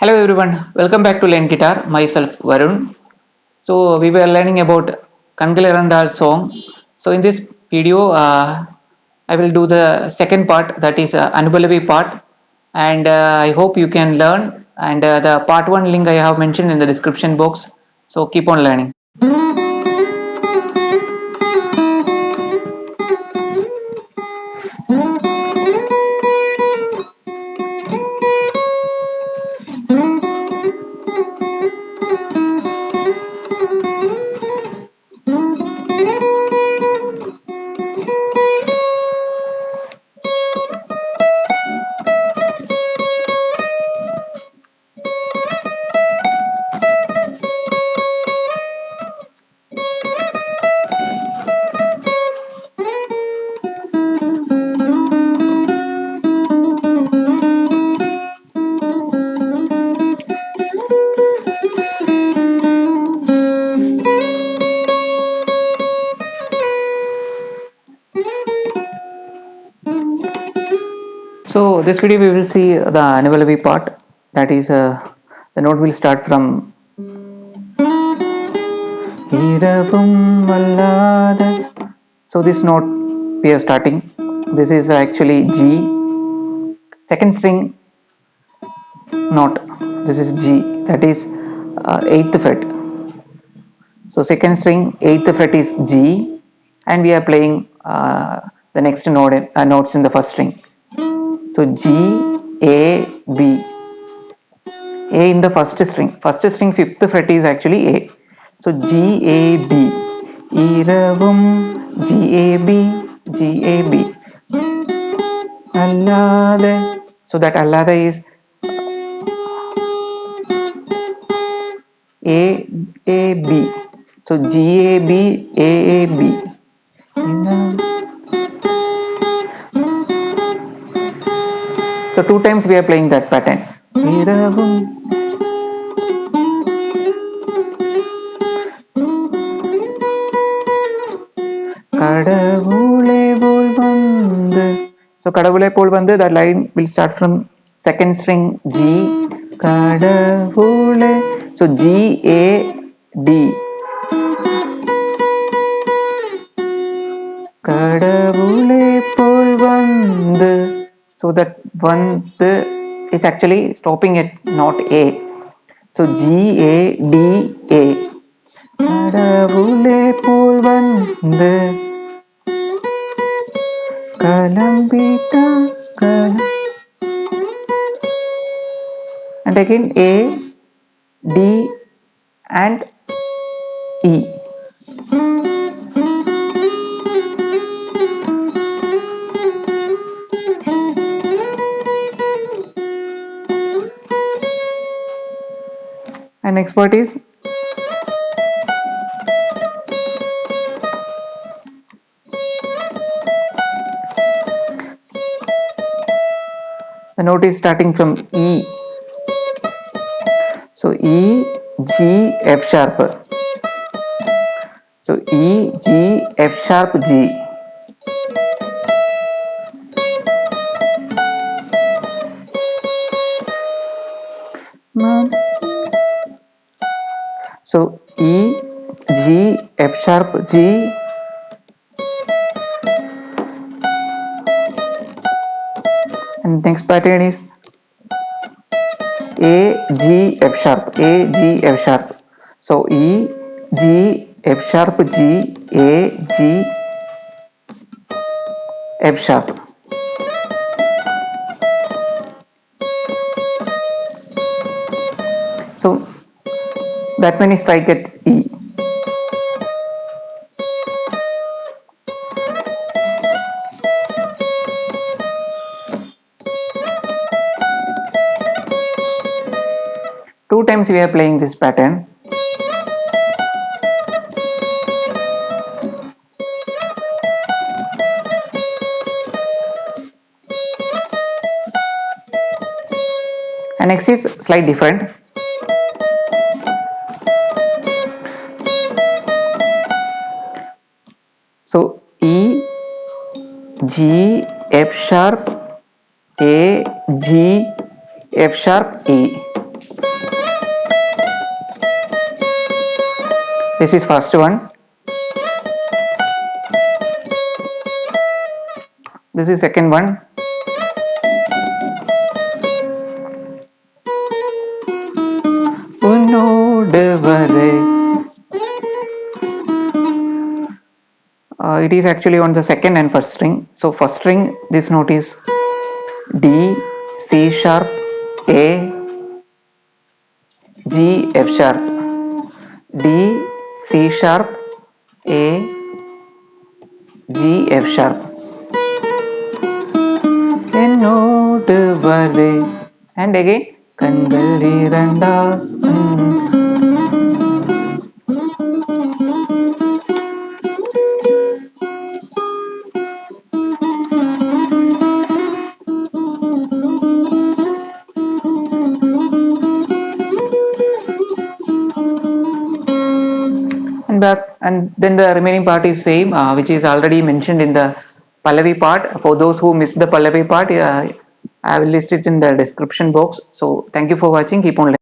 Hello everyone, welcome back to Learn Guitar. Myself Varun. So we were learning about Kangal Irandal song. So in this video, I will do the second part, that is Anupallavi part, and I hope you can learn. And the part 1 link I have mentioned in the description box. So keep on learning. So this video we will see the Anupallavi part, that is the note will start from Iravum Allada. So this note we are starting. This is actually G, second string note. This is G, that is 8th fret. So second string 8th fret is G, and we are playing the next notes in the first string. So G, A, B. A in the first string. First string 5th fret is actually A. So G, A, B. Iravum, G, A, B, G, A, B. Allada. So that Allada is A, A, B. So G, A, B, A, A, B. So 2 times we are playing that pattern. Iravum. Kadavule pol vandu. So Kadavule pol vandu, that line will start from second string G. Kadavule. So G, A, D. Kadavule pol vandu. So that vandu is actually stopping at not A. So G, A, D, A. Kadavule pol vandu. Kalambita, and again A, D, and E. And next part is the note is starting from E. So E, G, F sharp. So E, G, F sharp, G. So E, G, F sharp, G. And next pattern is A, G, F sharp, A, G, F sharp. So E, G, F sharp, G, A, G, F sharp. So that many strike at E. Two times we are playing this pattern. And next is slight different. So E, G, F sharp, A, G, F sharp, E. This is first one. This is second one. It is actually on the second and first string. So first string, this note is D, C sharp, A, G, F sharp. D, C sharp, A, G, F sharp. And again Kangal Irandal. And then the remaining part is same, which is already mentioned in the Pallavi part. For those who missed the Pallavi part, I will list it in the description box. So thank you for watching. Keep on learning.